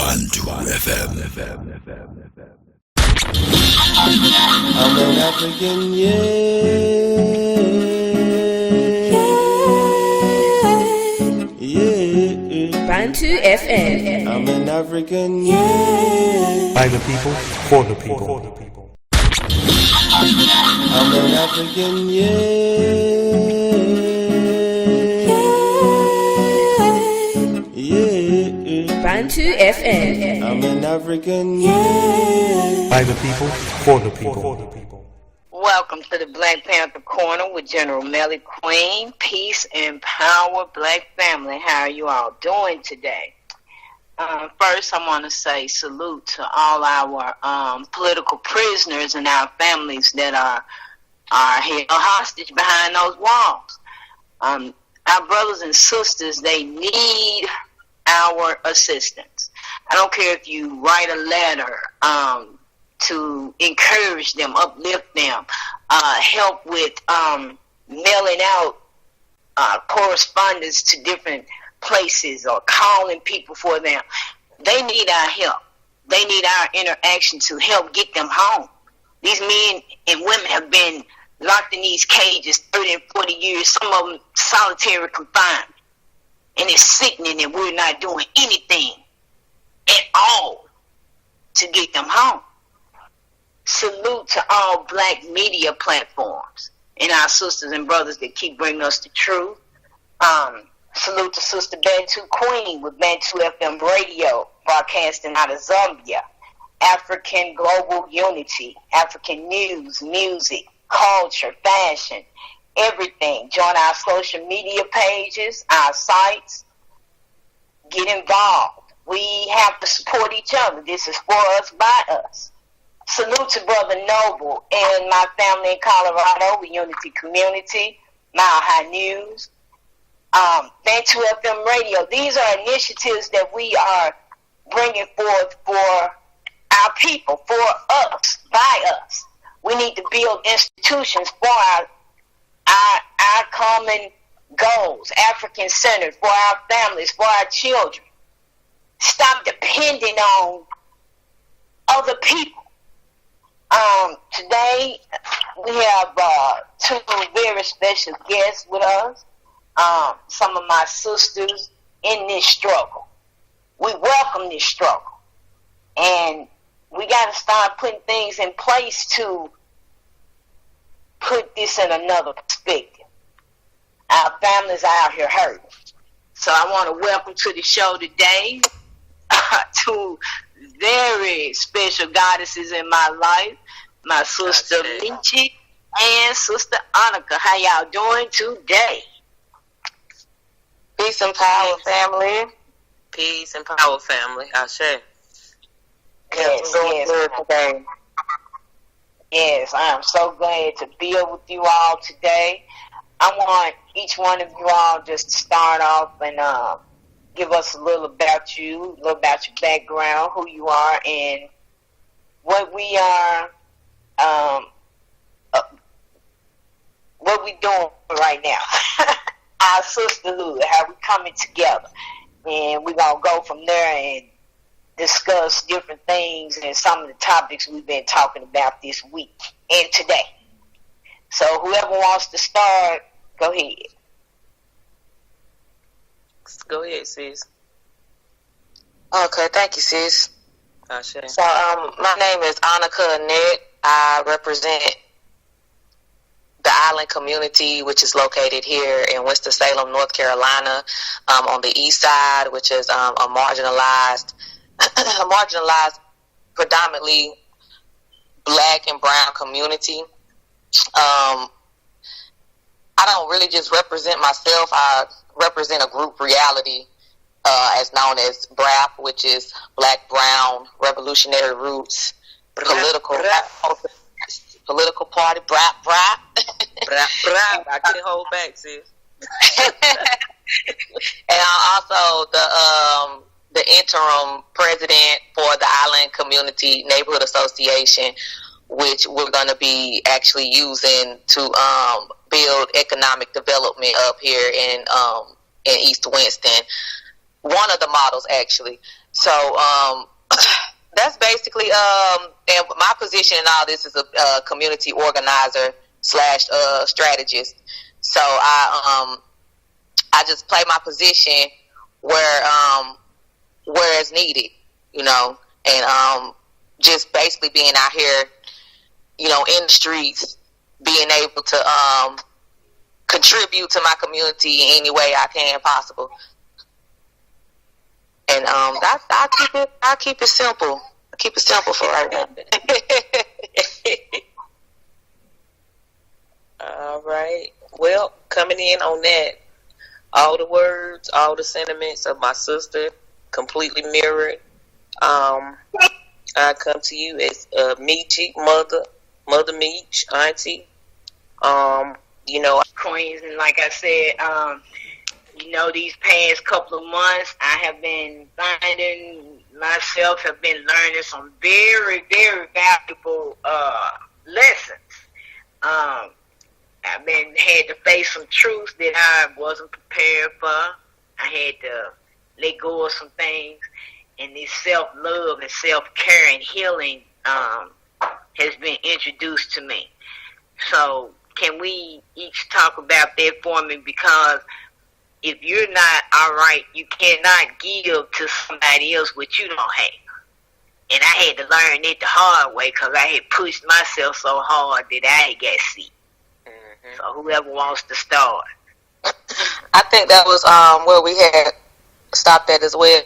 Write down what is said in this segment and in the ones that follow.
Bantu FM. I'm an African, yeah. Bantu FM. I'm an African, By the people, for the people. I'm an African, yeah. Bantu FM. I'm an African, By the people, for the people. Welcome to the Black Panther Corner with General Mellie Queen. Peace and power, Black family. How are you all doing today? First, I want to say salute to all our political prisoners and our families that are held hostage behind those walls. Our brothers and sisters, they need our assistance. I don't care if you write a letter to encourage them, uplift them, help with mailing out correspondence to different places or calling people for them. They need our help. They need our interaction to help get them home. These men and women have been locked in these cages 30 and 40 years, some of them solitary confinement. And it's sickening that we're not doing anything at all to get them home. Salute to all black media platforms and our sisters and brothers that keep bringing us the truth. Salute to Sister Bantu Queen with Bantu FM Radio, broadcasting out of Zambia. African Global Unity, African news, music, culture, fashion, everything. Join our social media pages, our sites. Get involved. We have to support each other. This is for us, by us. Salute to Brother Noble and my family in Colorado, the Unity Community, Mile High News, Bantu FM Radio. These are initiatives that we are bringing forth for our people, for us, by us. We need to build institutions for our common goals, African-centered, for our families, for our children. Stop depending on other people. Today, we have two very special guests with us. Some of my sisters in this struggle. We welcome this struggle. And we got to start putting things in place to put this in another perspective. Our families are out here hurting. So I want to welcome to the show today two very special goddesses in my life, my sister Meechie and sister Anakha. How y'all doing today? Peace and power, family. Peace and power, family. Ashe. Yes, today. Yes, I am so glad to be with you all today. I want each one of you all just to start off and give us a little about you, a little about your background, who you are, and what we are, what we doing right now. Our sisterhood, how we coming together. And we're going to go from there and discuss different things and some of the topics we've been talking about this week and today. So whoever wants to start, go ahead. Go ahead, sis. Okay, thank you, sis. Ashe. So, my name is Anakha. I represent the island community, which is located here in Winston-Salem, North Carolina, on the east side, which is a marginalized, predominantly black and brown community. I don't really just represent myself. I represent a group reality as known as BRAP, which is Black, Brown, Revolutionary Roots, Political Party, BRAP. I couldn't hold back, sis. And I'm also the interim president for the Island Community Neighborhood Association, which we're going to be actually using to build economic development up here in East Winston. One of the models, actually. So that's basically and my position in all this is a community organizer / strategist. So I just play my position where it's needed, you know, and just basically being out here, you know, in the streets, being able to contribute to my community in any way I can possible. And I keep it simple. I keep it simple for right now. All right. Well, coming in on that, all the words, all the sentiments of my sister, completely mirrored. I come to you as Meechie, mother Meech, auntie. You know, Queens, and like I said, you know, these past couple of months, I have been finding myself, have been learning some very, very valuable lessons. I've had to face some truths that I wasn't prepared for. I had to let go of some things, and this self-love and self-care and healing has been introduced to me. So can we each talk about that for me? Because if you're not all right, you cannot give to somebody else what you don't have. And I had to learn it the hard way because I had pushed myself so hard that I got sick. Mm-hmm. So whoever wants to start. I think that was where we had stopped at as well.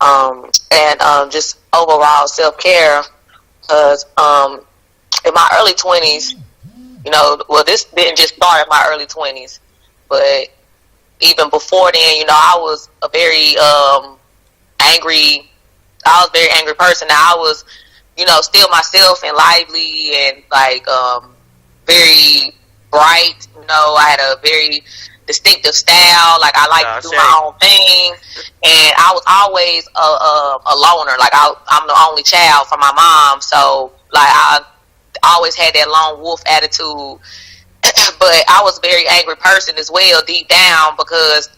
And just overall self-care. Because in my early 20s, you know, well, this didn't just start in my early 20s, but even before then, you know, I was a very angry person. Now, I was, you know, still myself and lively and like very bright. You know, I had a very distinctive style. Like I like to do my own thing, and I was always a loner. Like I'm the only child from my mom, so like I always had that lone wolf attitude. But I was a very angry person as well, deep down, because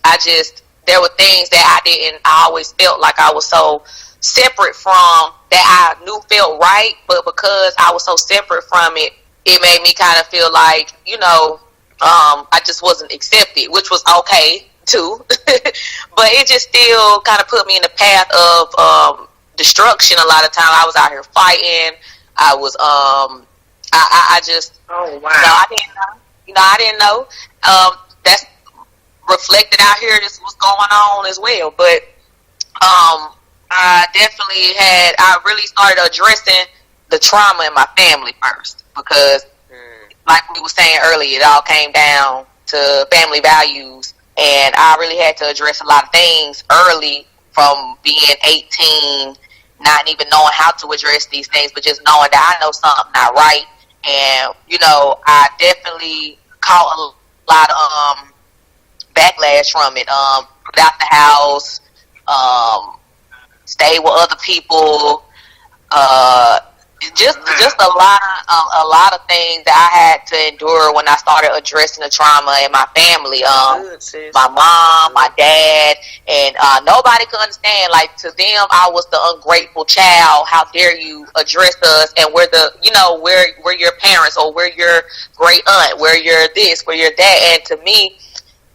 there were things that I always felt like I was so separate from, that I knew felt right, but because I was so separate from it, it made me kind of feel like, you know, I just wasn't accepted, which was okay too. But it just still kind of put me in the path of destruction a lot of times. I was out here fighting. I was I just, oh wow, I didn't know. That's reflected out here. This was going on as well. But I really started addressing the trauma in my family first, because like we were saying earlier, it all came down to family values, and I really had to address a lot of things early, from being 18, not even knowing how to address these things, but just knowing that I know something not right. And, you know, I definitely caught a lot of backlash from it. Put out the house, stay with other people, just a lot of things that I had to endure when I started addressing the trauma in my family. My mom, my dad, and nobody could understand. Like, to them, I was the ungrateful child. How dare you address us? And we're we're your parents, or we're your great aunt, we're your this, we're your that. And to me,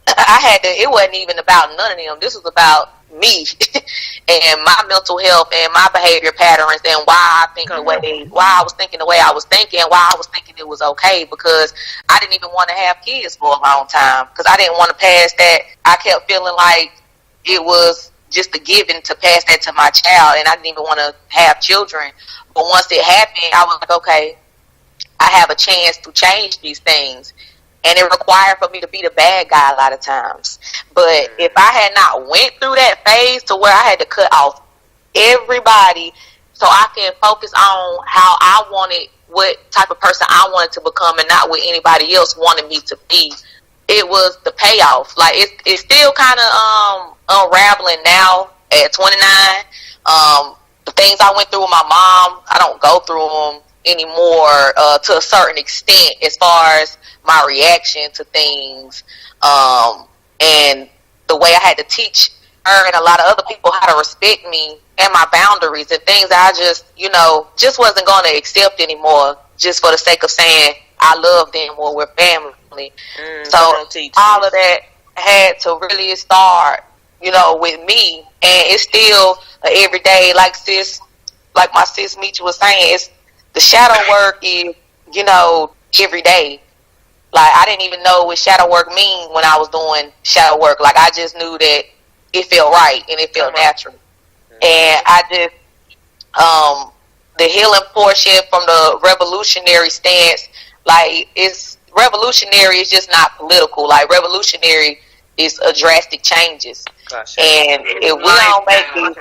it wasn't even about none of them. This was about me and my mental health and my behavior patterns, and why I was thinking the way I was thinking, why I was thinking it was okay, because I didn't even want to have kids for a long time, because I didn't want to pass that. I kept feeling like it was just a given to pass that to my child, and I didn't even want to have children. But once it happened, I was like, okay, I have a chance to change these things. And it required for me to be the bad guy a lot of times. But if I had not went through that phase to where I had to cut off everybody so I can focus on how I wanted, what type of person I wanted to become, and not what anybody else wanted me to be, it was the payoff. Like, it's still kind of unraveling now at 29. The things I went through with my mom, I don't go through them anymore to a certain extent, as far as my reaction to things, and the way I had to teach and a lot of other people how to respect me and my boundaries and things that I just, just wasn't going to accept anymore just for the sake of saying I love them or we're family. So all of that had to really start, with me, and it's still every day, like my sis Meechie was saying, it's the shadow work is, every day. Like, I didn't even know what shadow work mean when I was doing shadow work. Like, I just knew that it felt right and it felt natural. And I just, the healing portion from the revolutionary stance, like, revolutionary is just not political. Like, revolutionary is a drastic changes. Gotcha. And if we don't make these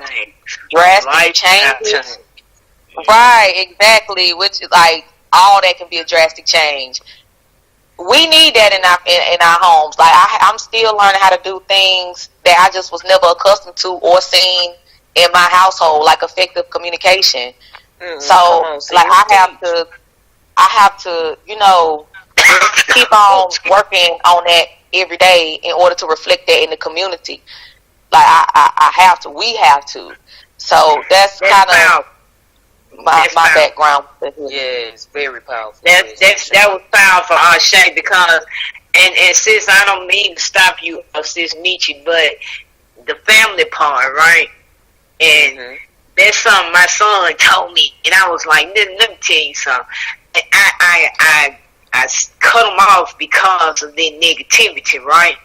drastic changes, right, exactly, which is like, all that can be a drastic change. We need that in our homes. Like, I'm still learning how to do things that I just was never accustomed to or seen in my household, like effective communication. So, like, I have to, keep on working on that every day in order to reflect that in the community. Like, we have to. So that's kind of my background. Yeah, it's very powerful. That was powerful, Shay, because and sis, I don't mean to stop you, sis Meechie, but the family part, right? And that's something my son told me, and I was like, let me tell you something. I cut him off because of their negativity, right?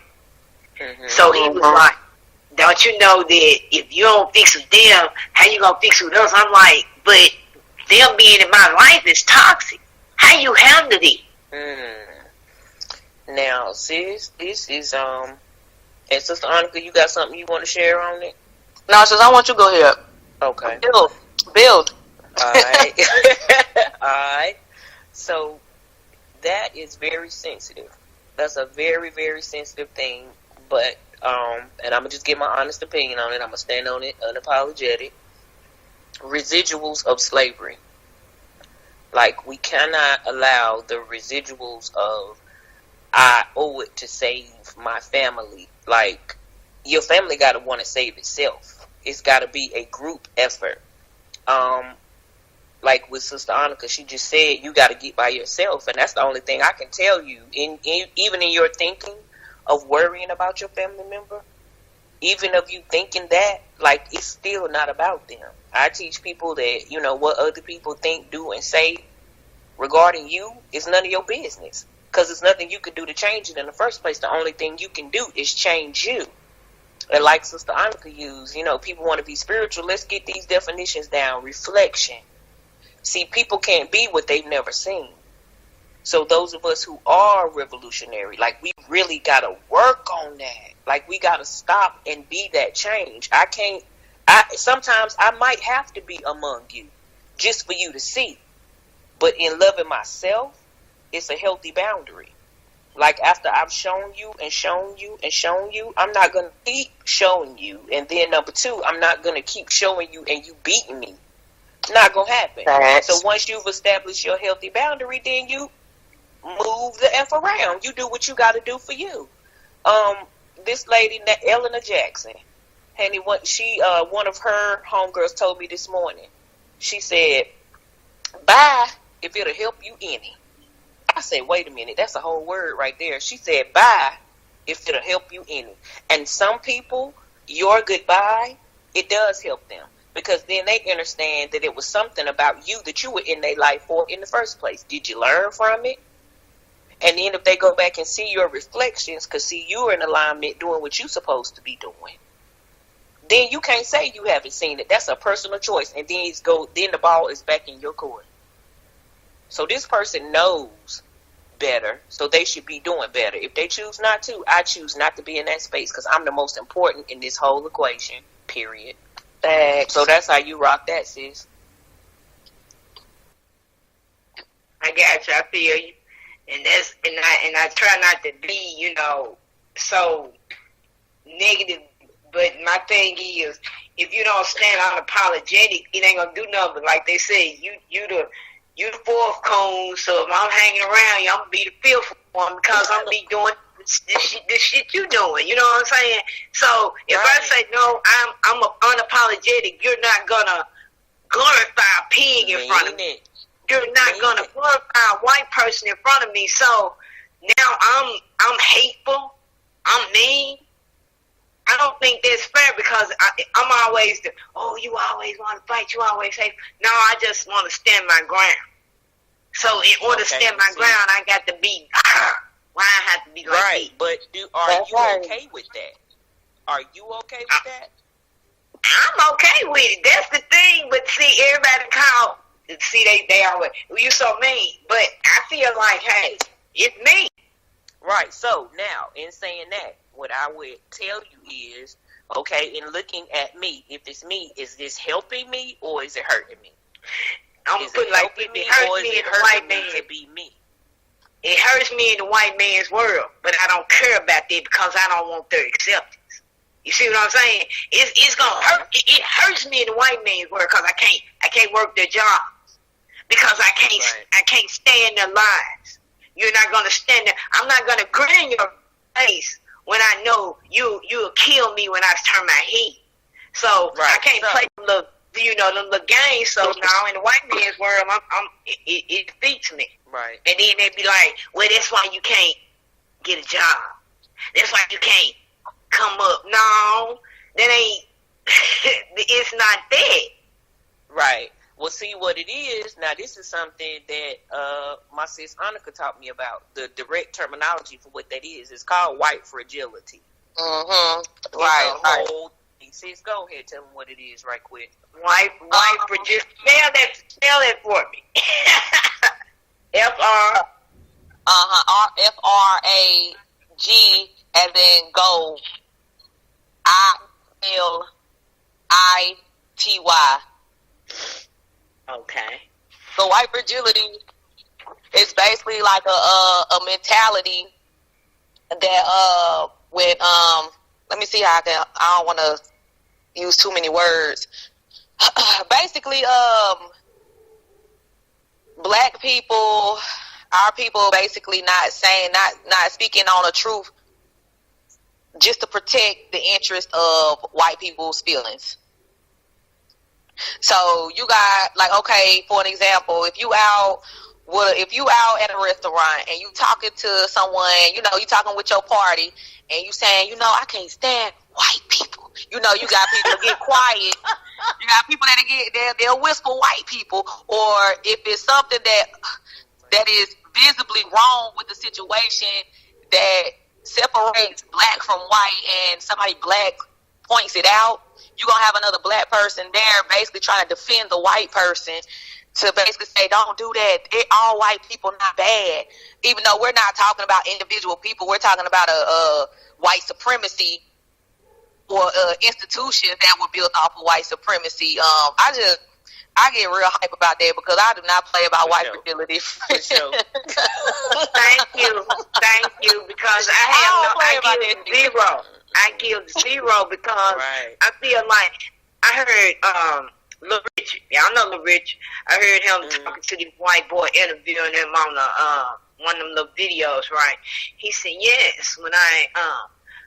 So he was like, don't you know that if you don't fix with them, how you gonna fix with us? I'm like, but them being in my life is toxic. How you handle it? Now, sis, this is and Sister Anakha, you got something you want to share on it? No, sis, I want you to go ahead. Okay. Build. All right. All right. So that is very sensitive. That's a very, very sensitive thing. But and I'm gonna just give my honest opinion on it. I'm gonna stand on it, unapologetic. Residuals of slavery. Like, we cannot allow the residuals of I owe it to save my family. Like, your family got to want to save itself. It's got to be a group effort. Like with Sister Anakha, she just said you got to get by yourself, and that's the only thing I can tell you. Even in your thinking of worrying about your family member, even of you thinking that, like, it's still not about them. I teach people that, what other people think, do, and say regarding you is none of your business. Because there's nothing you can do to change it in the first place. The only thing you can do is change you. And like Sister Anakha used, people want to be spiritual. Let's get these definitions down. Reflection. See, people can't be what they've never seen. So those of us who are revolutionary, like, we really got to work on that. Like, we got to stop and be that change. Sometimes I might have to be among you just for you to see. But in loving myself, it's a healthy boundary. Like, after I've shown you and shown you and shown you, I'm not going to keep showing you. And then number two, I'm not going to keep showing you and you beating me. Not going to happen. So once you've established your healthy boundary, then you move the F around. You do what you got to do for you. This lady, Eleanor Jackson, one of her homegirls told me this morning. She said, bye if it'll help you any. I said, wait a minute, that's a whole word right there. She said, bye if it'll help you any. And some people, your goodbye, it does help them. Because then they understand that it was something about you that you were in their life for in the first place. Did you learn from it? And then if they go back and see your reflections, because see, you're in alignment doing what you're supposed to be doing, then you can't say you haven't seen it. That's a personal choice. And then the ball is back in your court. So this person knows better, so they should be doing better. If they choose not to, I choose not to be in that space because I'm the most important in this whole equation, period. So that's how you rock that, sis. I got you. I feel you. And I try not to be, so negative. But my thing is, if you don't stand unapologetic, it ain't gonna do nothing. Like they say, you you the fourth cone, so if I'm hanging around you, I'm gonna be the fifth one because I'm gonna be doing this shit you doing. You know what I'm saying? So if I say no, I'm unapologetic. You're not gonna glorify a pig in front of me. You're not gonna glorify a white person in front of me. So now I'm hateful. I'm mean. I don't think that's fair because I'm always you always want to fight. You always say no. I just want to stand my ground. So in order to stand my ground, I got to be. Why I have to be like right? But are you okay with that? Are you okay with that? I'm okay with it. That's the thing. But see, everybody they always you so mean. But I feel like, hey, it's me. Right. So now, in saying that, what I would tell you is, okay, in looking at me, if it's me, is this helping me or is it hurting me? I'm is gonna put it like helping me it or is it hurting me to be me? It hurts me in the white man's world, but I don't care about that because I don't want their acceptance. You see what I'm saying? It's gonna hurt. It hurts me in the white man's world because I can't work their jobs because I can't stay in their lives. You're not gonna stand there. I'm not gonna grin in your face when I know you'll kill me when I turn my head. So I can't play them little games. So now in the white man's world, it defeats me. Right. And then they be like, well, that's why you can't get a job. That's why you can't come up. No, that ain't. It's not that. Right. Well, see what it is. Now, this is something that my sis Anakha taught me about. The direct terminology for what that is. It's called white fragility. Mm-hmm. Right. Sis, go ahead. Tell them what it is right quick. White fragility. Spell that for me. FRAG, and then go ILITY. Okay. So white fragility is basically like a mentality that with let me see how I don't want to use too many words. Basically, black people, our people, basically not speaking on the truth, just to protect the interest of white people's feelings. So you got, like, okay, for an example, if you out at a restaurant and you talking to someone, you talking with your party, and you saying, I can't stand white people. You got people that get quiet. You got people they'll whisper white people, or if it's something that is visibly wrong with the situation that separates black from white, and somebody black points it out, you're going to have another black person there basically trying to defend the white person to basically say, don't do that. All white people not bad. Even though we're not talking about individual people, we're talking about a white supremacy or institutions that were built off of white supremacy. I get real hype about that because I do not play about white fragility. Thank you, because I give zero. I give zero because I feel like I heard Lil Richard. Y'all know Lil Richard. I heard him talking to this white boy, interviewing him on one of them little videos, right? He said, yes, when I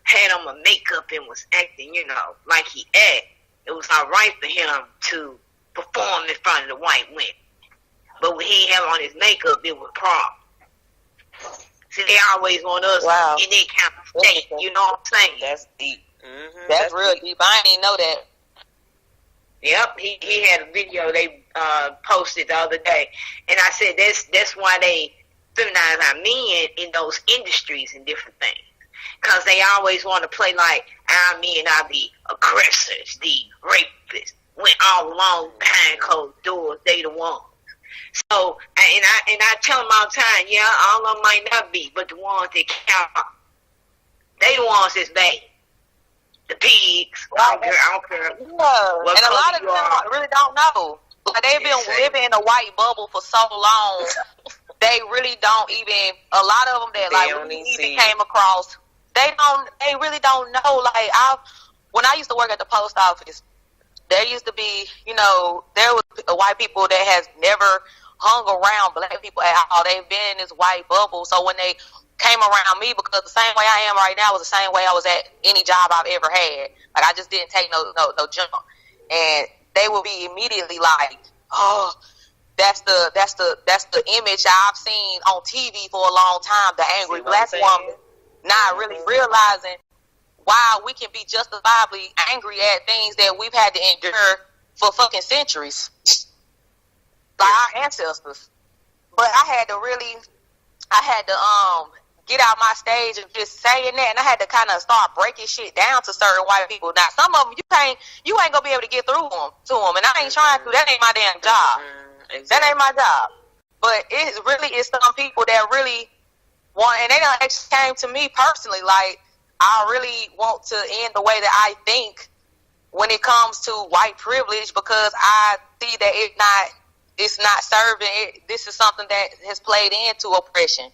had on my makeup and was acting, like he act, it was all right for him to perform in front of the white women. But when he had on his makeup, it was prom. See, they always want us in that kind of state. You know what I'm saying? That's deep. Mm-hmm. That's real deep. I didn't even know that. Yep, he had a video they posted the other day, and I said that's why they feminize our men in those industries and different things, because they always want to play like our men are the aggressors, the rapists, went all along behind closed doors. They the ones. So and I tell them all the time, yeah, all of them might not be, but the ones that count, they the ones that's bad. The pigs. I don't care. Yeah. And a lot of them really don't know. Like they've been living in a white bubble for so long. They really don't even. A lot of them that like we even came across, they really don't know. Like when I used to work at the post office, there used to be, there was white people that has never hung around black people at all. They've been in this white bubble. So when they came around me, because the same way I am right now was the same way I was at any job I've ever had. Like, I just didn't take no jump. And they would be immediately like, oh, that's the image I've seen on TV for a long time, the angry black woman, not really realizing why we can be justifiably angry at things that we've had to endure for fucking centuries by our ancestors. But I had to get out my stage and just saying that, and I had to kind of start breaking shit down to certain white people. Now, some of them you ain't gonna be able to get through to them, and I ain't trying to. That ain't my damn job. Exactly. That ain't my job. But it really is some people that really want, and they done actually came to me personally, like, I really want to end the way that I think when it comes to white privilege, because I see that it's not serving. This is something that has played into oppression.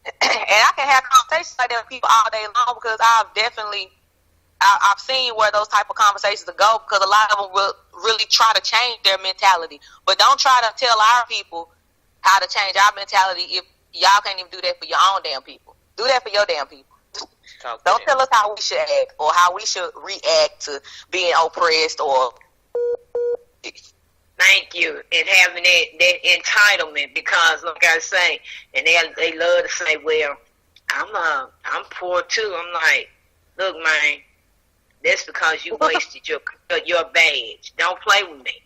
And I can have conversations like that with people all day long, because I've seen where those type of conversations will go, because a lot of them will really try to change their mentality. But don't try to tell our people how to change our mentality if y'all can't even do that for your own damn people. Do that for your damn people. Don't tell us how we should act or how we should react to being oppressed or... Thank you. And having that entitlement, because like I say, and they love to say, well, I'm poor too. I'm like, look, man, that's because you wasted your badge. Don't play with me.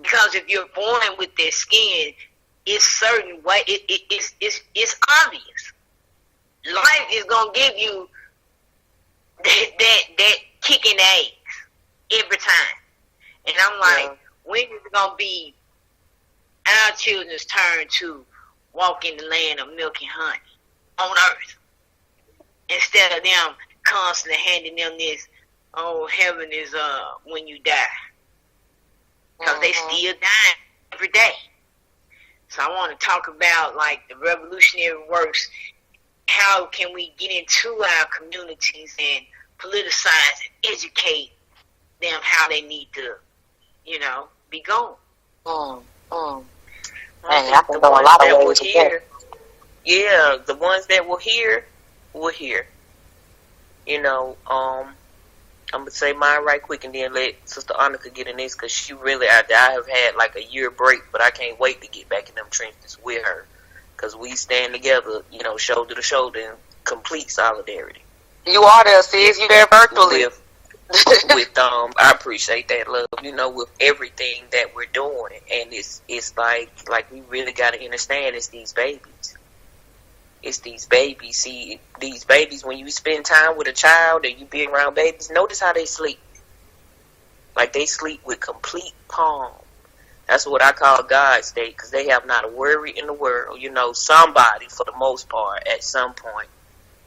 Because if you're born with that skin, it's certain way. It's obvious. Life is gonna give you that kicking eggs every time. And I'm like, when is it going to be our children's turn to walk in the land of milk and honey on earth? Instead of them constantly handing them this, oh, heaven is when you die. Because they still dying every day. So I want to talk about, like, the revolutionary works. How can we get into our communities and politicize and educate them how they need to, be going? I can go a lot of ways here. Yeah, the ones that were here will hear. I'm going to say mine right quick and then let Sister Anakha get in this, because she really, I have had like a year break, but I can't wait to get back in them trenches with her, because we stand together, shoulder to shoulder in complete solidarity. You are there, sis. You there virtually. I appreciate that, love, with everything that we're doing. And it's like we really got to understand it's these babies. It's these babies. See, these babies, when you spend time with a child and you be around babies, notice how they sleep. Like, they sleep with complete calm. That's what I call God state, because they have not a worry in the world. Somebody, for the most part, at some point,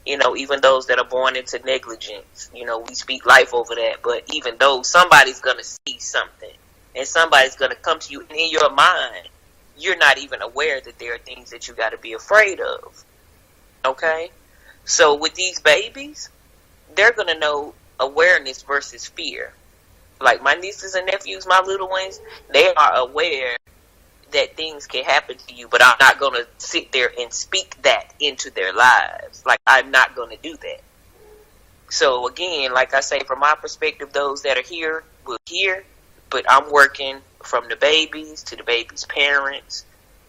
even those that are born into negligence, we speak life over that. But even though somebody's going to see something and somebody's going to come to you, and in your mind, you're not even aware that there are things that you got to be afraid of. Okay? So with these babies, they're going to know awareness versus fear. Like my nieces and nephews, my little ones, they are aware that things can happen to you, but I'm not going to sit there and speak that into their lives. Like, I'm not going to do that. So again, like I say, from my perspective, those that are here will hear, but I'm working from the babies to the babies' parents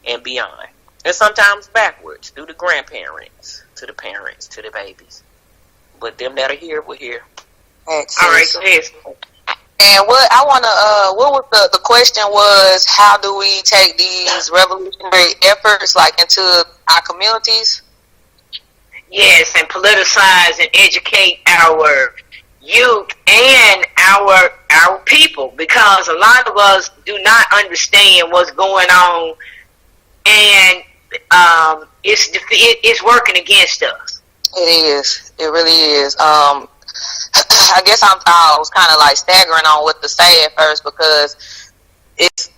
and beyond. And sometimes backwards, through the grandparents to the parents to the babies. But them that are here will hear. All right, go ahead. And what was the question was, how do we take these revolutionary efforts into our communities? Yes, and politicize and educate our youth and our people, because a lot of us do not understand what's going on, and it's working against us. It is. It really is. I guess I was kind of staggering on what to say at first, because it's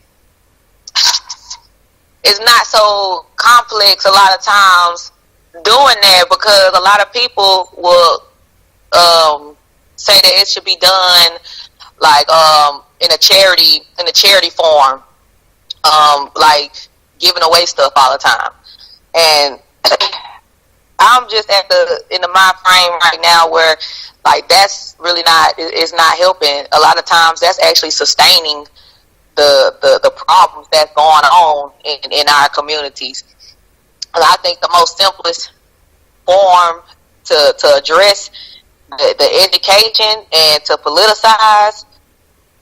not so complex a lot of times doing that, because a lot of people will say that it should be done in a charity form, giving away stuff all the time. And I'm just in the mind frame right now where, like, that's really it's not helping. A lot of times that's actually sustaining the problems that's going on in our communities. And I think the most simplest form to address the education and to politicize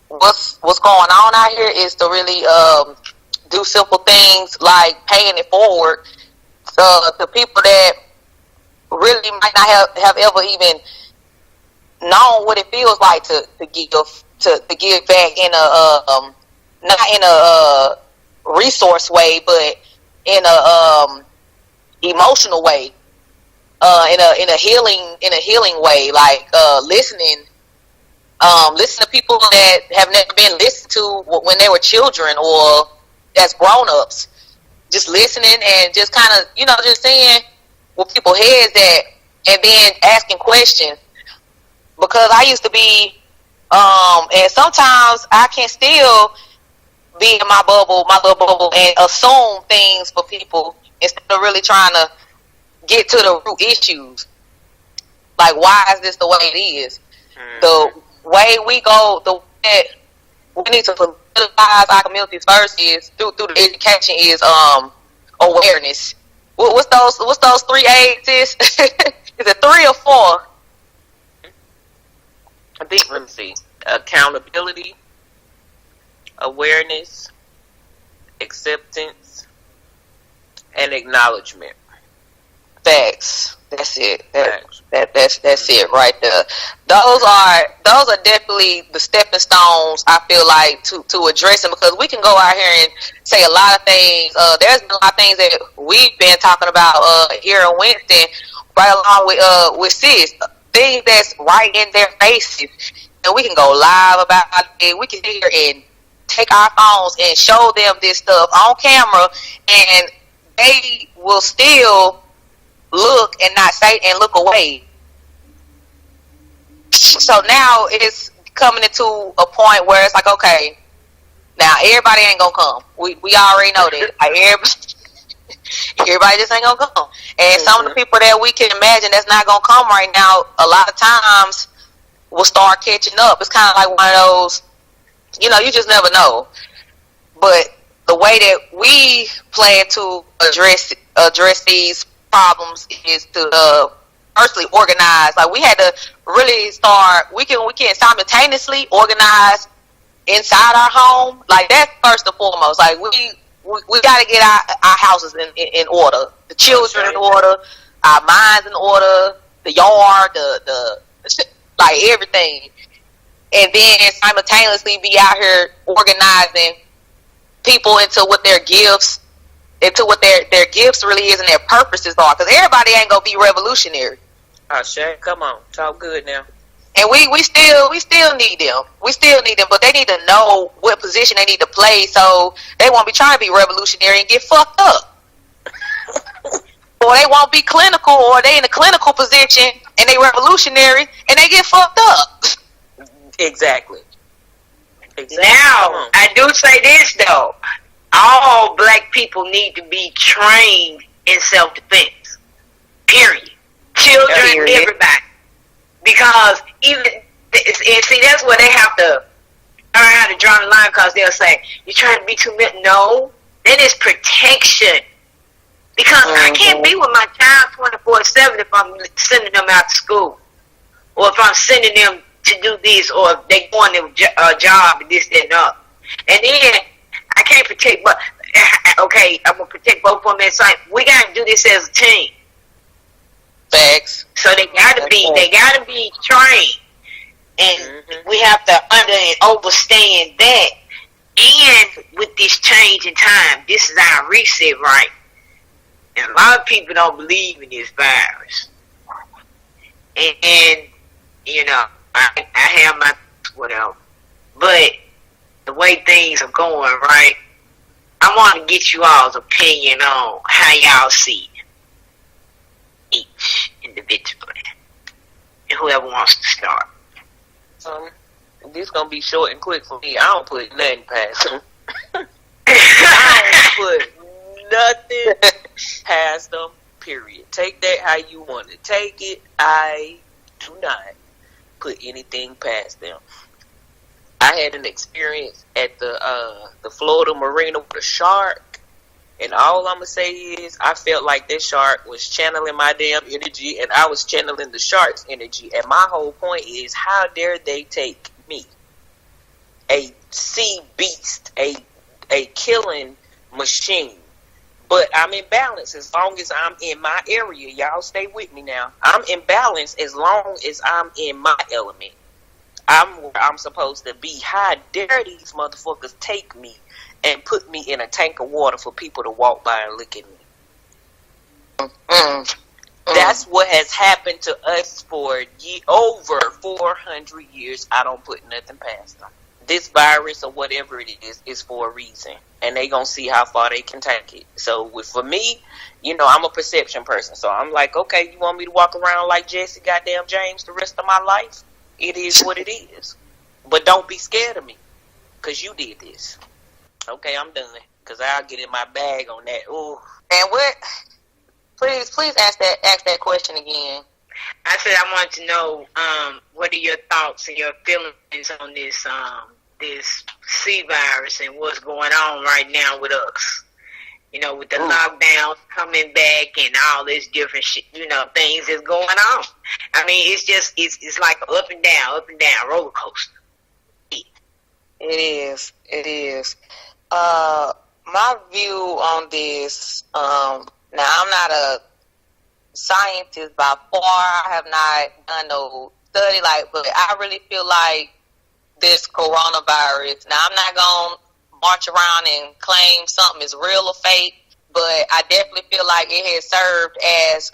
what's going on out here is to really do simple things like paying it forward to people that really might not have ever even known what it feels like to give back in a not in a resource way, but in a emotional way, in a healing way, like listening to people that have never been listened to when they were children or as grown-ups. Just listening and just kind of, just saying what people's heads at, and then asking questions. Because I used to be, and sometimes I can still be in my little bubble, and assume things for people instead of really trying to get to the root issues. Like, why is this the way it is? The way we go, the way we need to politicize our communities first is through the education is awareness. What's those 3 A's? Is it 3 or 4? I think, let me see. Accountability, awareness, acceptance, and acknowledgement. Facts. That's it. That's it right there. Those are definitely the stepping stones, I feel like, to address them, because we can go out here and say a lot of things. There's been a lot of things that we've been talking about here in Winston, right along with sis. Things that's right in their faces, and we can go live about it. We can sit here and take our phones and show them this stuff on camera, and they will still look and not say and look away. So now it's coming into a point where it's like, okay, now everybody ain't gonna come. We already know that. Like, everybody just ain't gonna come. And some of the people that we can imagine that's not gonna come right now, a lot of times will start catching up. It's kind of like one of those, you just never know. But the way that we plan to address these problems is to firstly organize. Like, we had to really start. We can simultaneously organize inside our home. Like, that's first and foremost. Like, we got to get our houses in order, the children in order, our minds in order, the yard, the like everything, and then simultaneously be out here organizing people into what their gifts really is and their purposes are. Because everybody ain't gonna be revolutionary. Shay, come on, talk good now. And we still need them. We still need them, but they need to know what position they need to play, so they won't be trying to be revolutionary and get fucked up. Or they won't be clinical, or they in a clinical position and they revolutionary and they get fucked up. Exactly. Now, I do say this though. All black people need to be trained in self-defense. Period. Children, everybody. Because and see, that's where they have to learn how to draw the line, because they'll say, you're trying to be too much. No, that is protection. Because I can't be with my child 24/7 if I'm sending them out to school, or if I'm sending them to do this, or if they going to a job and this, that, and that. And then I can't protect, but okay, I'm gonna protect both of them. It's like, we gotta do this as a team. Facts. So they gotta be trained, and we have to understand that. And with this change in time, this is our reset, right? And a lot of people don't believe in this virus. And I have my whatever, but the way things are going, right? I want to get you all's opinion on how y'all see it, each individually, and whoever wants to start. This gonna be short and quick for me. I don't put nothing past them. I don't put nothing past them, period. Take that how you want to take it. I do not put anything past them. I had an experience at the Florida Marina with a shark, and all I'm gonna say is I felt like that shark was channeling my damn energy, and I was channeling the shark's energy. And my whole point is, how dare they take me, a sea beast, a killing machine, but I'm in balance as long as I'm in my area. Y'all stay with me now. I'm in balance as long as I'm in my element. I'm where I'm supposed to be. How dare these motherfuckers take me and put me in a tank of water for people to walk by and look at me? That's what has happened to us for over 400 years. I don't put nothing past them. This virus or whatever it is for a reason, and they gonna see how far they can take it. So for me, I'm a perception person, so I'm like, okay, you want me to walk around like Jesse goddamn James the rest of my life? It is what it is, but don't be scared of me, cause you did this. Okay, I'm done, cause I'll get in my bag on that. Ooh. And what? Please ask that question again. I said I wanted to know what are your thoughts and your feelings on this this C virus and what's going on right now with us. With the lockdowns coming back and all this different shit, things is going on. I mean, it's like up and down roller coaster. It is. My view on this, now I'm not a scientist by far. I have not done no study, but I really feel like this coronavirus. Now I'm not gonna march around and claim something is real or fake, but I definitely feel like it has served as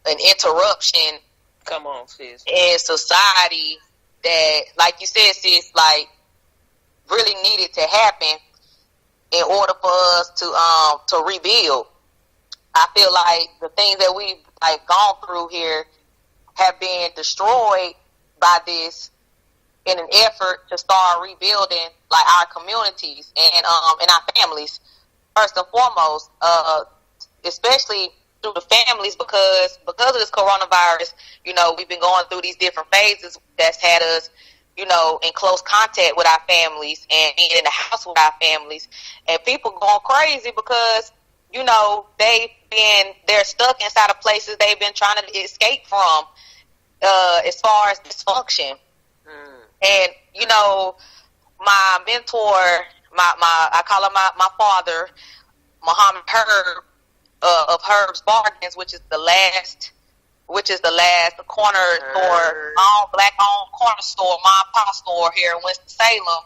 an interruption. Come on, sis. In society that, like you said, sis, really needed to happen in order for us to rebuild. I feel like the things that we've gone through here have been destroyed by this in an effort to start rebuilding our communities and our families first and foremost, especially through the families because of this coronavirus. We've been going through these different phases that's had us in close contact with our families and being in the house with our families, and people going crazy because they're stuck inside of places they've been trying to escape from as far as dysfunction. And my mentor, I call him my father, Muhammad Herb of Herb's Bargains, which is the last corner store, all black owned corner store, mom and pop store here in Winston-Salem.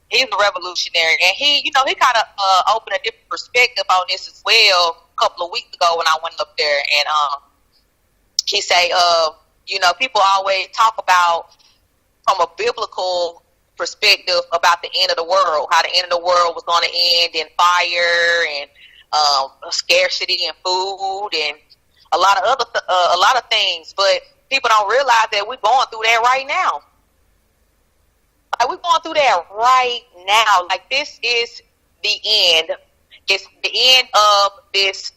He's a revolutionary, and he kind of opened a different perspective on this as well a couple of weeks ago when I went up there, and he say, people always talk about from a biblical perspective about the end of the world, how the end of the world was going to end in fire and scarcity in food and a lot of things, but people don't realize that we're going through that right now. We're going through that right now. This is the end. It's the end of this.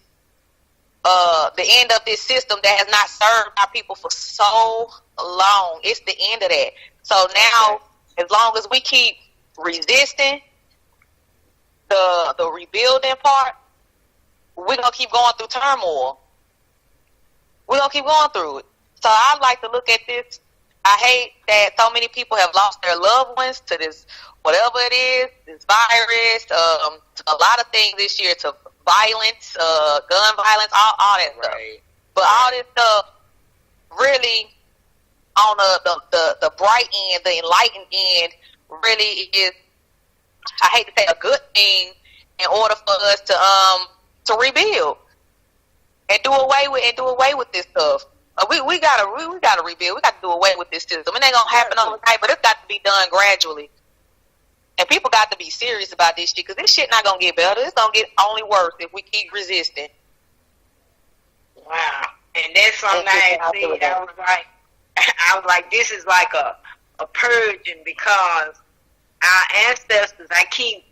The end of this system that has not served our people for so long. It's the end of that. So now, as long as we keep resisting the rebuilding part, we're gonna keep going through turmoil. We're gonna keep going through it. So I like to look at this. I hate that so many people have lost their loved ones to this, whatever it is, this virus, to a lot of things this year, to violence, gun violence, all that stuff. But all this stuff really on the bright end, the enlightened end, really is, I hate to say, a good thing in order for us to rebuild and do away with this stuff. We gotta rebuild. We got to do away with this system. It ain't gonna happen overnight, but it's got to be done gradually. And people got to be serious about this shit, because this shit not gonna get better. It's gonna get only worse if we keep resisting. Wow. And that's something I had seen. I was like, this is like a purging, because our ancestors, I keep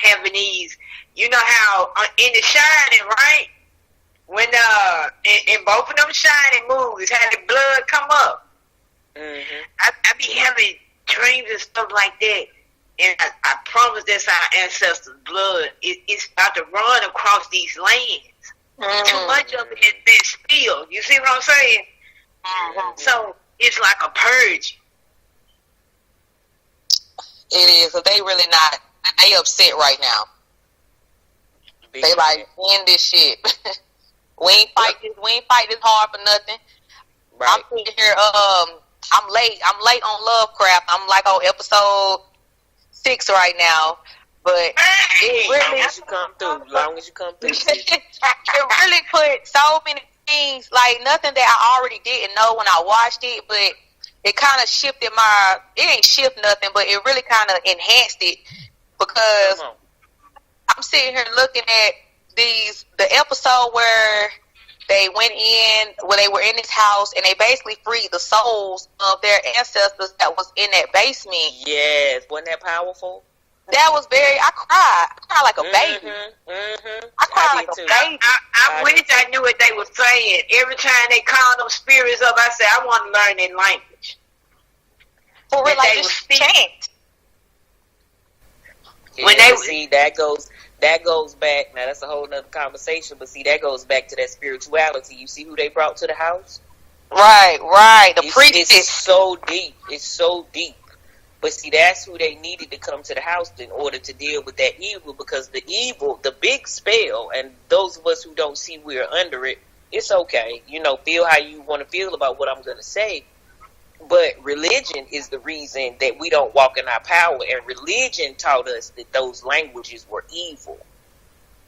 having these, you know how in The Shining, right? When in both of them Shining movies, how the blood come up. Mm-hmm. I be having dreams and stuff like that, and I promise that's our ancestors' blood. It's about to run across these lands. Too much of it has been spilled. You see what I'm saying? So it's like a purge. It is. So they really not. They upset right now. Big They like end this shit. We ain't fight this hard for nothing. right. I'm sitting here. I'm late on Lovecraft. I'm like on episode 6 right now. But it really, As you come through, long as you come through. it really put so many things, like nothing that I already didn't know when I watched it, but it kind of shifted it ain't shift nothing, but it really kind of enhanced it, because I'm sitting here looking at the episode where they went in, where they were in this house, and they basically freed the souls of their ancestors that was in that basement. Yes, wasn't that powerful? That was I cried like a baby. I cried like a baby. I wish I knew what they were saying. Every time they call them spirits up, I say, I want to learn their language. For real, That like they just were chant. Yeah, When they- see, that goes back. Now that's a whole nother conversation, but see, that goes back to that spirituality. You see who they brought to the house? Right. The It's priestess. so deep. It's so deep. But see, that's who they needed to come to the house in order to deal with that evil, because the evil, the big spell, and those of us who don't see we're under it, it's okay. You know, feel how you want to feel about what I'm going to say. But religion is the reason that we don't walk in our power, and religion taught us that those languages were evil.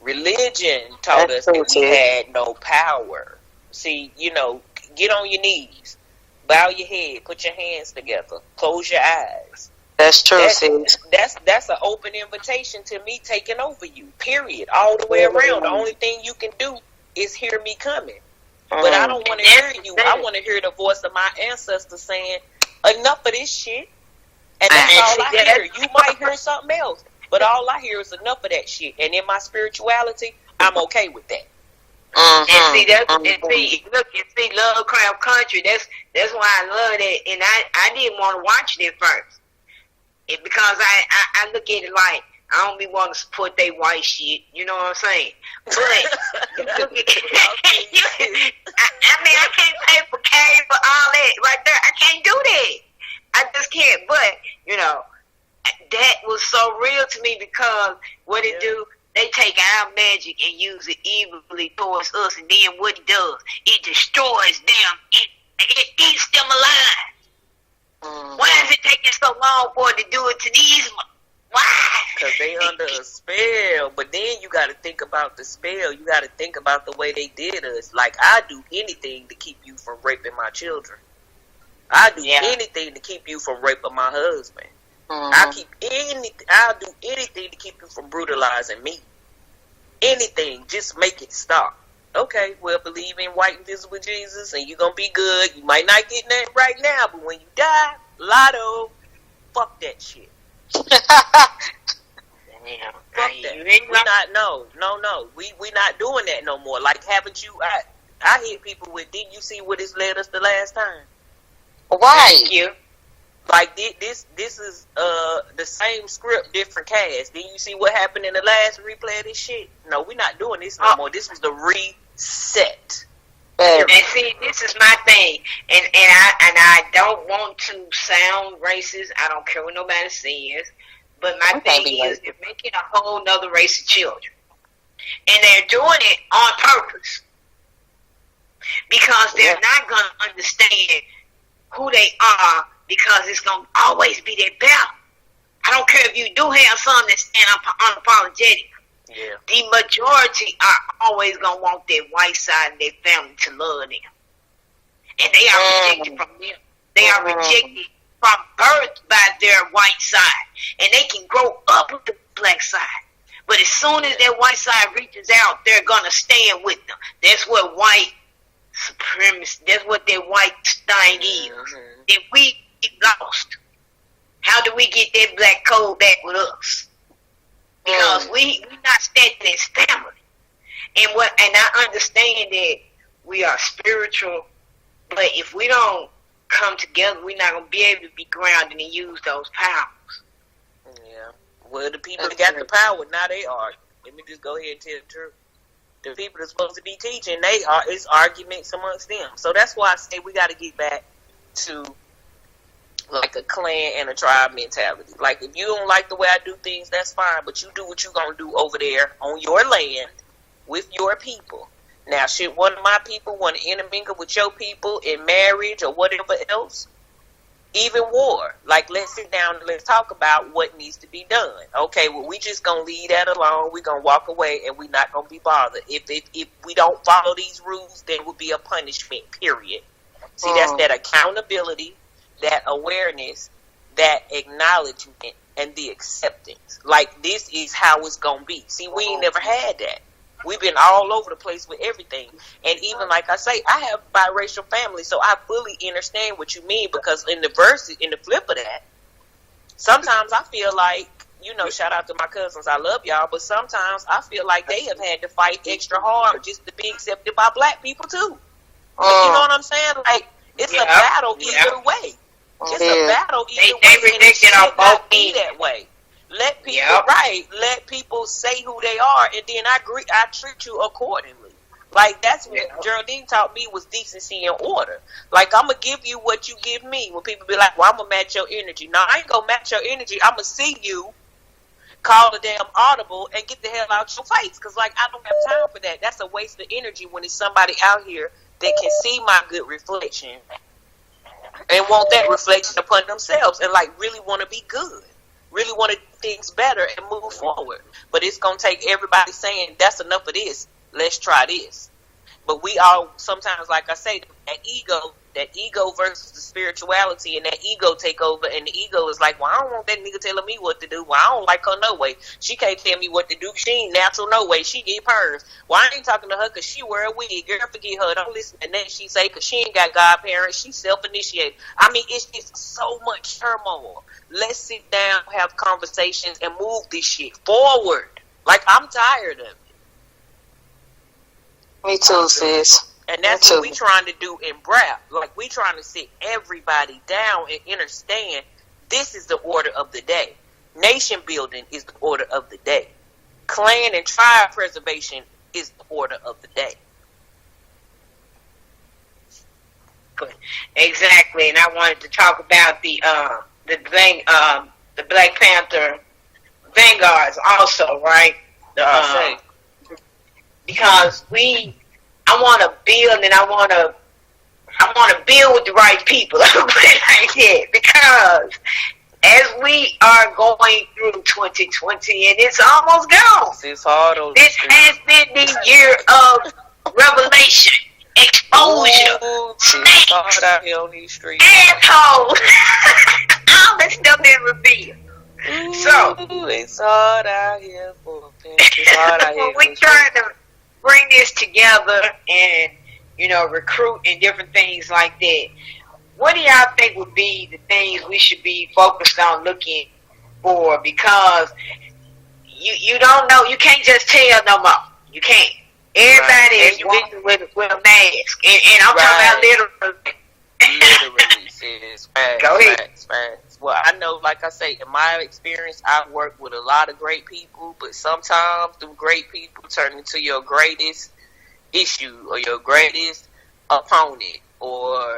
Religion taught us that we had no power. See, you know, get on your knees. Bow your head, put your hands together, close your eyes. That's true, sis. That's an open invitation to me taking over you, period, all the way around. The only thing you can do is hear me coming. But I don't want to hear you. I want to hear the voice of my ancestors saying, enough of this shit. And that's all I hear. You might hear something else, but all I hear is enough of that shit. And in my spirituality, I'm okay with that. And see, see, Lovecraft Country. That's why I love that, and I didn't want to watch it at first, because I look at it like I don't be wanting to support they white shit. You know what I'm saying? But you look at, I mean, I can't pay for cable for all that right there. I can't do that. I just can't. But you know, that was so real to me, because what it do. They take our magic and use it evilly towards us, and then what it does, it destroys them. It eats them alive. Why is it taking so long for it to do it to these? Why? Because they under a spell. But then you got to think about the spell. You got to think about the way they did us. Like, I do anything to keep you from raping my children. I do anything to keep you from raping my husband. I'll do anything to keep you from brutalizing me. Anything, just make it stop. Okay, well, believe in white invisible Jesus, and you're gonna be good. You might not get that right now, but when you die, lotto, fuck that shit. Fuck that. We not doing that no more. Like, haven't you? I hit people with, didn't you see what this led us the last time? Right. Thank you. Like, this is the same script, different cast. Then you see what happened in the last replay of this shit? No, we're not doing this no more. This was the reset. And see, this is my thing, and I don't want to sound racist. I don't care what nobody says, but my thing is, they're making a whole nother race of children, and they're doing it on purpose, because they're not gonna understand who they are. Because it's going to always be that battle. I don't care if you do have some that stand up unapologetic. Yeah. The majority are always going to want their white side and their family to love them. And they are rejected from them. They are rejected from birth by their white side. And they can grow up with the black side. But as soon as their white side reaches out, they're going to stand with them. That's what white supremacy, that's what their white thing is. If we get lost, how do we get that black code back with us? because we not standing as family. And I understand that we are spiritual, but if we don't come together, we're not gonna be able to be grounded and use those powers. Yeah. Well, the people that got the power, now they are. Let me just go ahead and tell the truth. The people that's supposed to be teaching, it's arguments amongst them. So that's why I say we got to get back to like a clan and a tribe mentality. Like, if you don't like the way I do things, that's fine, but you do what you're going to do over there on your land with your people. Now, should one of my people want to intermingle with your people in marriage or whatever else? Even war. Like, let's sit down and let's talk about what needs to be done. Okay, well, we just going to leave that alone. We're going to walk away and we're not going to be bothered. If we don't follow these rules, then it will be a punishment, period. See, that's that accountability, that awareness, that acknowledgement, and the acceptance. Like, this is how it's going to be. See, we ain't never had that. We've been all over the place with everything. And even like I say, I have biracial family, so I fully understand what you mean, because in the flip of that, sometimes I feel like, shout out to my cousins, I love y'all, but sometimes I feel like they have had to fight extra hard just to be accepted by black people too. You know what I'm saying? Like, it's a battle either way. It's a battle either way. They ridiculous on both ends that way. Let people let people say who they are, and then I treat you accordingly. Like, that's what Geraldine taught me, was decency and order. Like, I'm gonna give you what you give me. When people be like, well, I'm gonna match your energy. No, I ain't gonna match your energy. I'm gonna see you, call the damn audible, and get the hell out your face. Because, like, I don't have time for that. That's a waste of energy when it's somebody out here that can see my good reflection and want that reflection upon themselves and, like, really want to be good. Really want to do things better and move forward. But it's going to take everybody saying, that's enough of this. Let's try this. But we all, sometimes, like I say, that ego versus the spirituality, and that ego take over, and the ego is like, well, I don't want that nigga telling me what to do. Well, I don't like her no way. She can't tell me what to do. She ain't natural no way. She get hers. Well, I ain't talking to her because she wear a wig. Girl, forget her. Don't listen to nothing she say, because she ain't got godparents. She's self-initiated. I mean, it's just so much turmoil. Let's sit down, have conversations, and move this shit forward. Like, I'm tired of it. Me too, sis. And that's what we trying to do in BRAP. Like, we trying to sit everybody down and understand this is the order of the day. Nation building is the order of the day. Clan and tribe preservation is the order of the day. Exactly. And I wanted to talk about the Black Panther vanguards also, right? Because I want to build, and I want to build with the right people. Put it like that, because as we are going through 2020, and it's almost gone. It's hard. This has been the year of revelation, exposure, snakes, out here on these streets, assholes. All this stuff been revealed. So it's hard out here for it's hard out here. We're trying to bring this together and, recruit and different things like that. What do y'all think would be the things we should be focused on looking for? Because you don't know, you can't just tell no more. You can't. Everybody is walking with a mask. And I'm talking about literally. Literally, sis. Go ahead. Facts. Well, I know, like I say, in my experience, I've worked with a lot of great people, but sometimes them great people turn into your greatest issue or your greatest opponent, or,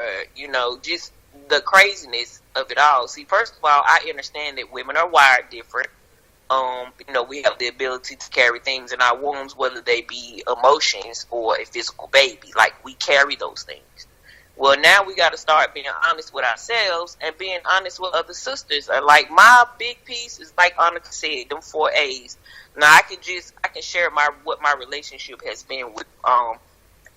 just the craziness of it all. See, first of all, I understand that women are wired different. We have the ability to carry things in our wombs, whether they be emotions or a physical baby. Like, we carry those things. Well, now we got to start being honest with ourselves and being honest with other sisters. Like, my big piece is, like Anakha said, them 4 A's. Now, I can share what my relationship has been with Anakha.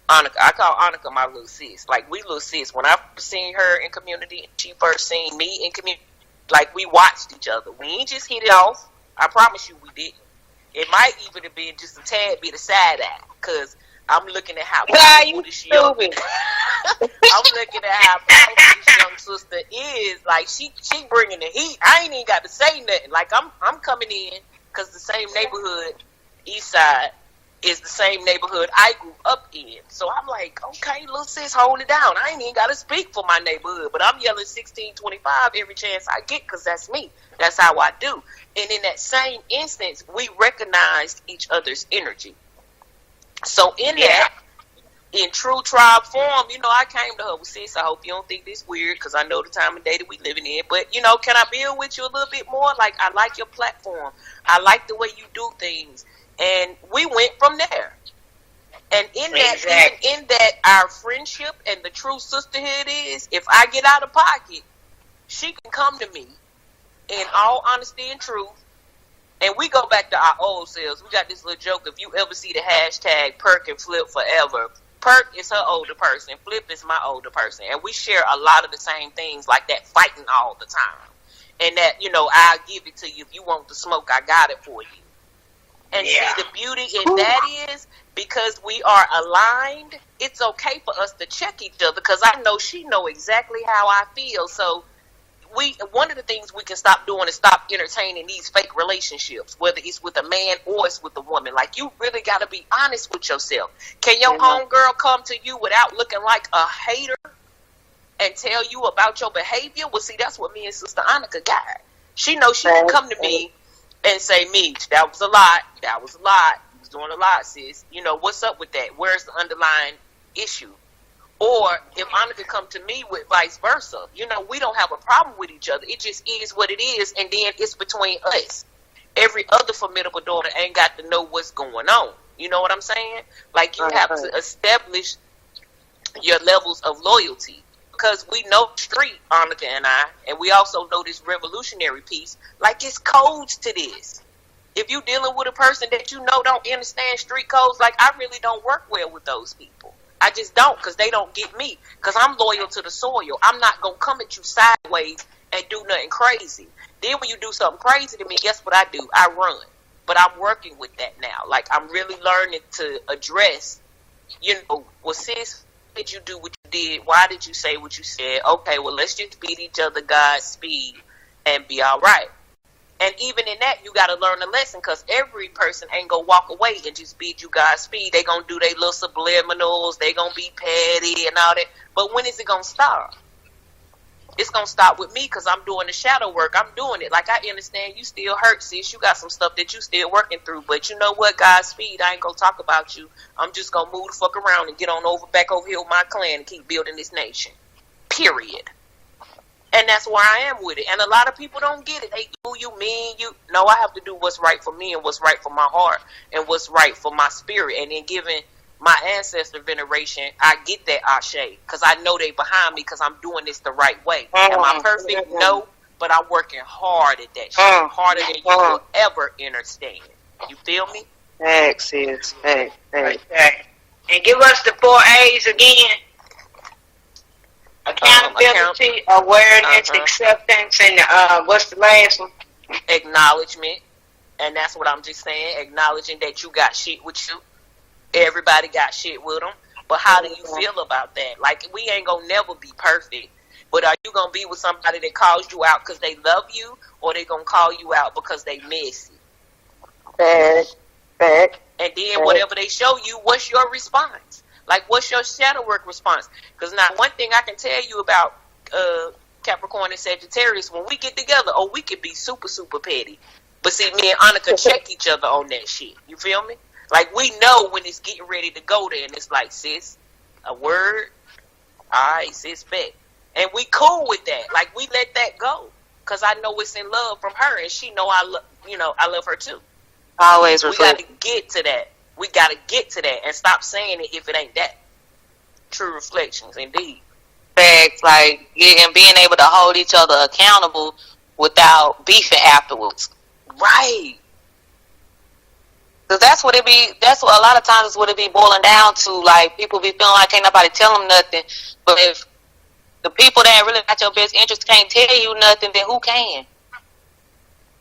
I call Anakha my little sis. Like, we little sis. When I first seen her in community, and she first seen me in community, like, we watched each other. We ain't just hit it off. I promise you we didn't. It might even have been just a tad bit of side eye, because I'm looking at how powerful this young I'm looking at how powerful this young sister is. Like, she bringing the heat. I ain't even got to say nothing. Like, I'm coming in because the same neighborhood, East Side, is the same neighborhood I grew up in. So I'm like, okay, little sis, hold it down. I ain't even got to speak for my neighborhood, but I'm yelling 1625 every chance I get because that's me. That's how I do. And in that same instance, we recognized each other's energy. So in that, in true tribe form, you know, I came to her with, sis, I hope you don't think this weird because I know the time of day that we living in. But, you know, can I build with you a little bit more? Like, I like your platform. I like the way you do things. And we went from there. And in that, our friendship and the true sisterhood is, if I get out of pocket, she can come to me in all honesty and truth. And we go back to our old selves. We got this little joke. If you ever see the hashtag Perk and Flip Forever, Perk is her older person, Flip is my older person. And we share a lot of the same things, like that fighting all the time. And that, you know, I'll give it to you. If you want the smoke, I got it for you. And see, the beauty in that is, because we are aligned, it's okay for us to check each other, because I know she know exactly how I feel. So one of the things we can stop doing is stop entertaining these fake relationships, whether it's with a man or it's with a woman. Like, you really got to be honest with yourself. Can your homegirl come to you without looking like a hater and tell you about your behavior? Well, see, that's what me and Sister Anakha got. She knows she can come to me and say, Meech, that was a lot. That was a lot. You was doing a lot, sis. You know, what's up with that? Where's the underlying issue? Or if Anakha come to me with vice versa, you know, we don't have a problem with each other. It just is what it is, and then it's between us. Every other formidable daughter ain't got to know what's going on. You know what I'm saying? Like, you have to establish your levels of loyalty. Because we know street, Anakha and I, and we also know this revolutionary piece. Like, it's codes to this. If you dealing with a person that you know don't understand street codes, like, I really don't work well with those people. I just don't, because they don't get me. Because I'm loyal to the soil. I'm not going to come at you sideways and do nothing crazy. Then when you do something crazy to me, guess what I do? I run. But I'm working with that now. Like, I'm really learning to address, you know, well, sis, did you do what you did? Why did you say what you said? Okay, well, let's just beat each other Godspeed and be all right. And even in that, you got to learn a lesson, because every person ain't going to walk away and just bid you Godspeed. They going to do their little subliminals. They going to be petty and all that. But when is it going to stop? It's going to stop with me, because I'm doing the shadow work. I'm doing it. Like, I understand you still hurt, sis. You got some stuff that you still working through. But you know what, Godspeed, I ain't going to talk about you. I'm just going to move the fuck around and get on back over here with my clan and keep building this nation. Period. And that's where I am with it. And a lot of people don't get it. They do you, mean you. No, I have to do what's right for me and what's right for my heart and what's right for my spirit. And then giving my ancestor veneration, I get that ashe, because I know they behind me, because I'm doing this the right way. Am I perfect? No, but I'm working hard at that shit. Harder than you will ever understand. You feel me? Thanks, sis. Thanks. And give us the 4 A's again. Accountability, awareness, acceptance, and what's the last one? Acknowledgement. And that's what I'm just saying. Acknowledging that you got shit with you. Everybody got shit with them. But how do you feel about that? Like, we ain't gonna never be perfect. But are you gonna be with somebody that calls you out because they love you, or they gonna call you out because they miss you? And then whatever they show you, what's your response? Like, what's your shadow work response? Because now, one thing I can tell you about Capricorn and Sagittarius, when we get together, we could be super, super petty. But see, me and Anakha check each other on that shit. You feel me? Like, we know when it's getting ready to go there, and it's like, sis, a word, all right, sis, bet. And we cool with that. Like, we let that go, because I know it's in love from her, and she know I love her too. Always reflect. We got to get to that. We got to get to that and stop saying it if it ain't that. True reflections, indeed. Facts, like, and being able to hold each other accountable without beefing afterwards. Right. Because that's what a lot of times is what it be boiling down to. Like, people be feeling like can't nobody tell them nothing. But if the people that really got your best interest can't tell you nothing, then who can?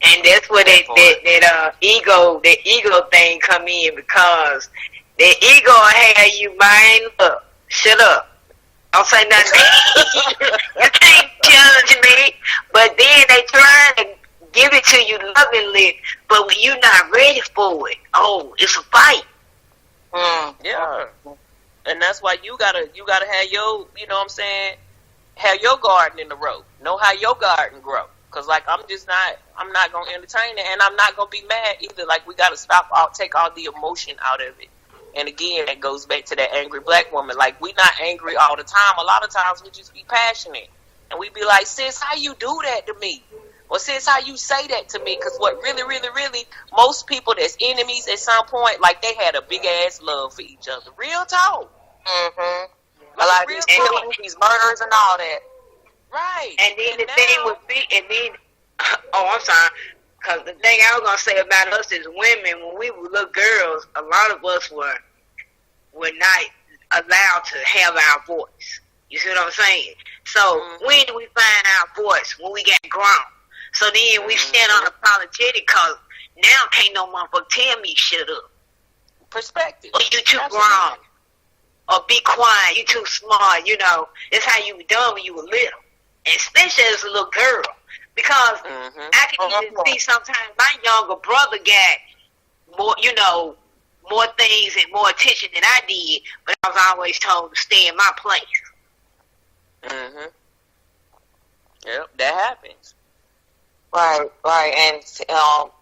And that's where that ego thing come in, because the ego have you mind up, shut up, don't say nothing. You can't judge me. But then they try to give it to you lovingly, but when you're not ready for it, oh, it's a fight. Yeah. And that's why you gotta have your, you know what I'm saying, have your garden in the row. Know how your garden grow. Cause like I'm not gonna entertain it, and I'm not gonna be mad either. Like we gotta take all the emotion out of it. And again, that goes back to that angry black woman. Like we not angry all the time. A lot of times we just be passionate, and we be like, sis, how you do that to me? Or sis, how you say that to me? Cause what really, really, really, most people that's enemies at some point, like they had a big ass love for each other. Real talk. A lot of these killings, these murders, and all that. Right. And then the thing would be, I'm sorry, because the thing I was going to say about us as women, when we were little girls, a lot of us were not allowed to have our voice. You see what I'm saying? So when do we find our voice? When we get grown. So then we stand unapologetic, because now can't no motherfucker tell me shut up. Perspective. Or you too grown. Or be quiet, you too smart, you know. That's how you were done when you were little. And especially as a little girl. Because I can even see sometimes my younger brother got more, you know, more things and more attention than I did. But I was always told to stay in my place. Yep, that happens. Right. And so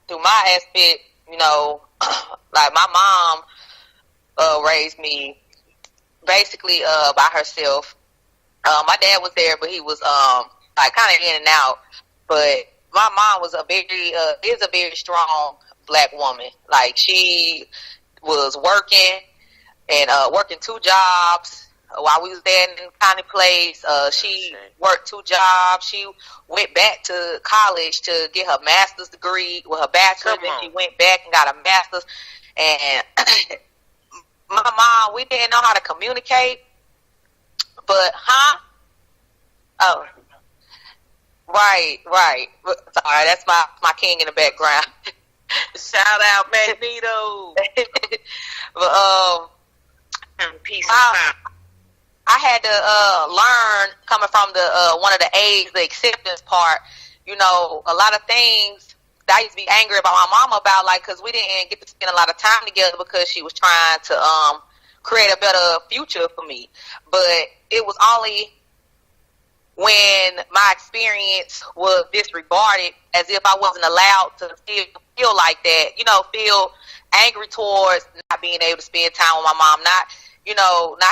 through my aspect, you know, like my mom raised me basically by herself. My dad was there, but he was like kind of in and out. But my mom was is a very strong black woman. Like she was working and working 2 jobs while we was there in the county place. She worked 2 jobs. She went back to college to get her master's degree with her bachelor's, and she went back and got a master's. And my mom, we didn't know how to communicate, but right. Sorry, that's my king in the background. Shout out Magneto. But Peace and time. I had to learn, coming from the one of the A's, the acceptance part. You know, a lot of things that I used to be angry about my mama about, like, because we didn't get to spend a lot of time together because she was trying to create a better future for me. But it was only when my experience was disregarded, as if I wasn't allowed to feel like that, you know, feel angry towards not being able to spend time with my mom, not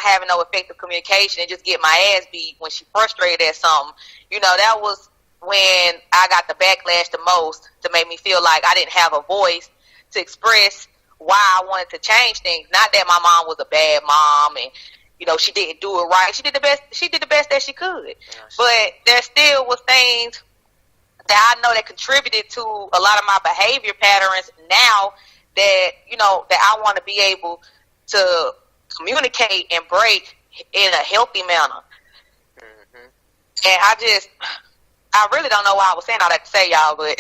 having no effective communication, and just get my ass beat when she frustrated at something. You know, that was when I got the backlash the most, to make me feel like I didn't have a voice to express why I wanted to change things. Not that my mom was a bad mom and, you know, she didn't do it right. She did the best that she could. But there still was things that I know that contributed to a lot of my behavior patterns now that, you know, that I want to be able to communicate and break in a healthy manner. And I really don't know why I was saying all that to say, y'all, but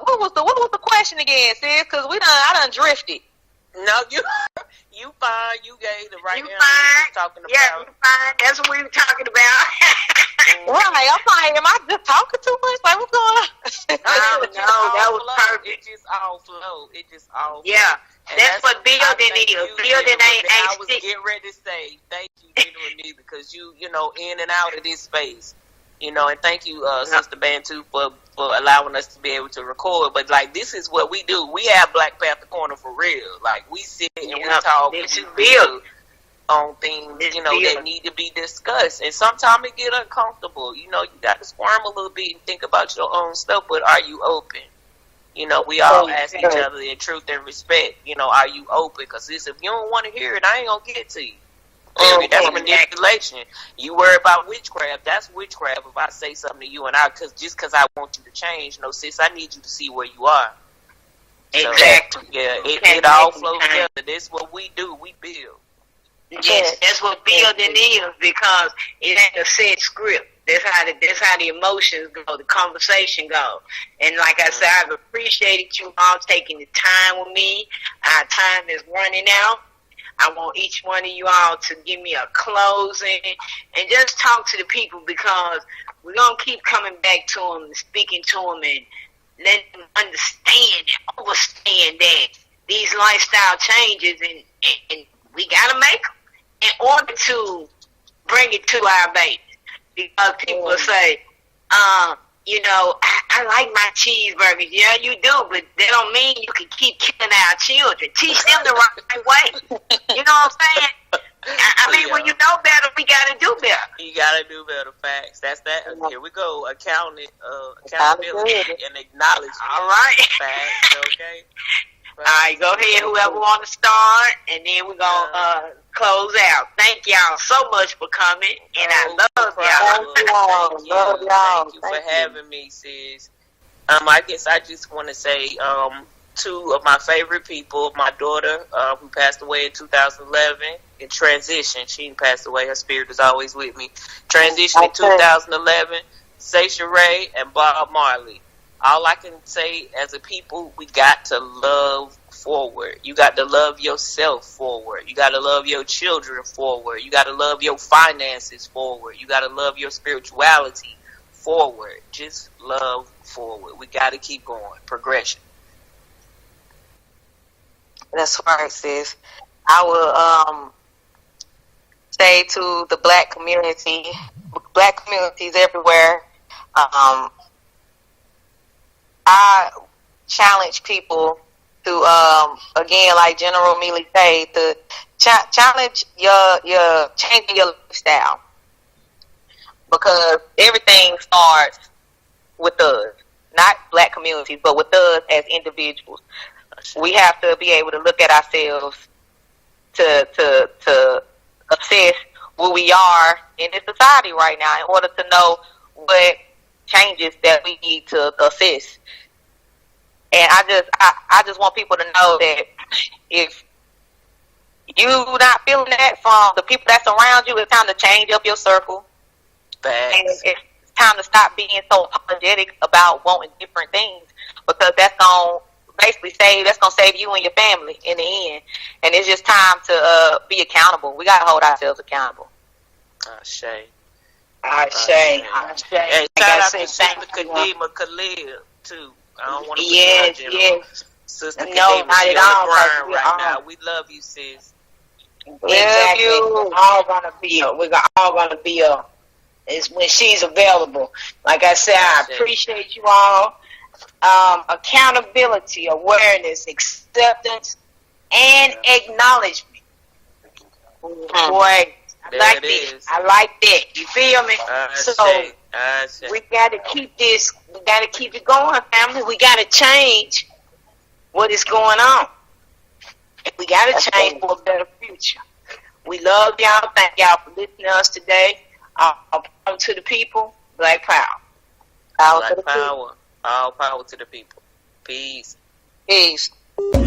what was the question again, sis? Because I done drifted. No, you fine. You gave the right answer. Fine. Talking about. Yeah, you fine. That's what we were talking about. Right, I'm like, am I just talking too much? Like, what's going on? No, that was perfect. It just all flow. Yeah, that's what building is. Building ain't I was stick. getting ready to say thank you, genuinely, because you know, in and out of this space, you know, and thank you, Sister Bantu, for allowing us to be able to record. But like, this is what we do. We have Black Panther Corner for real. Like, we sit and we talk and we build on things, you know, that need to be discussed. And sometimes it get uncomfortable. You know, you got to squirm a little bit and think about your own stuff, but are you open? You know, we all ask each other in truth and respect, you know, are you open? Because if you don't want to hear it, I ain't going to get to you. That's manipulation. You worry about witchcraft. That's witchcraft. If I say something to you and just because I want you to change, no, sis, I need you to see where you are. Exactly. So, yeah, it all flows together. This is what we do. We build. Yes, that's what building is, because it ain't a set script. That's how the emotions go, the conversation go. And like I said, I've appreciated you all taking the time with me. Our time is running out. I want each one of you all to give me a closing and just talk to the people, because we're going to keep coming back to them and speaking to them and letting them understand and understand that these lifestyle changes and we got to make them in order to bring it to our babies. Because people say, you know, I like my cheeseburgers. Yeah, you do, but that don't mean you can keep killing our children. Teach them the right way. You know what I'm saying? I mean, when you know better, we got to do better. You got to do better. Facts. That's that. Here we go. Accountability and acknowledgement. All right. Facts. Okay. All right, go ahead, whoever want to start, and then we're going to close out. Thank y'all so much for coming, and I love y'all. Thank you for having me, sis. I guess I just want to say two of my favorite people, my daughter, who passed away in 2011, in transition. She passed away. Her spirit is always with me. Transition in 2011, Seisha Ray and Bob Marley. All I can say as a people, we got to love forward. You got to love yourself forward. You got to love your children forward. You got to love your finances forward. You got to love your spirituality forward. Just love forward. We got to keep going. Progression. That's right, sis. I will say to the black community, black communities everywhere, I challenge people to, again, like General Mellie said, to challenge your changing your lifestyle, because everything starts with us, not black communities, but with us as individuals. We have to be able to look at ourselves to assess where we are in this society right now in order to know what changes that we need to assess. And I just want people to know that if you not feeling that from the people that's around you, it's time to change up your circle. Facts. And it's time to stop being so apologetic about wanting different things, because that's gonna basically save you and your family in the end. And it's just time to be accountable. We gotta hold ourselves accountable. Ashe. Hey, shout out to Sister Kadima Khalil too. I don't want to yes. Sister Kadima, No, not she at on all, the grind we're right all- now. We love you, sis. Exactly. We're all gonna be is when she's available. Like I said, I appreciate you all. Accountability, awareness, acceptance, and acknowledgement. Boy, I like that. I like that. You feel me? We got to keep this. We got to keep it going, family. We got to change what is going on. We got to change for a better future. We love y'all. Thank y'all for listening to us today. Power to the people. Black power. Black power. All power to the people. Peace. Peace. Mama,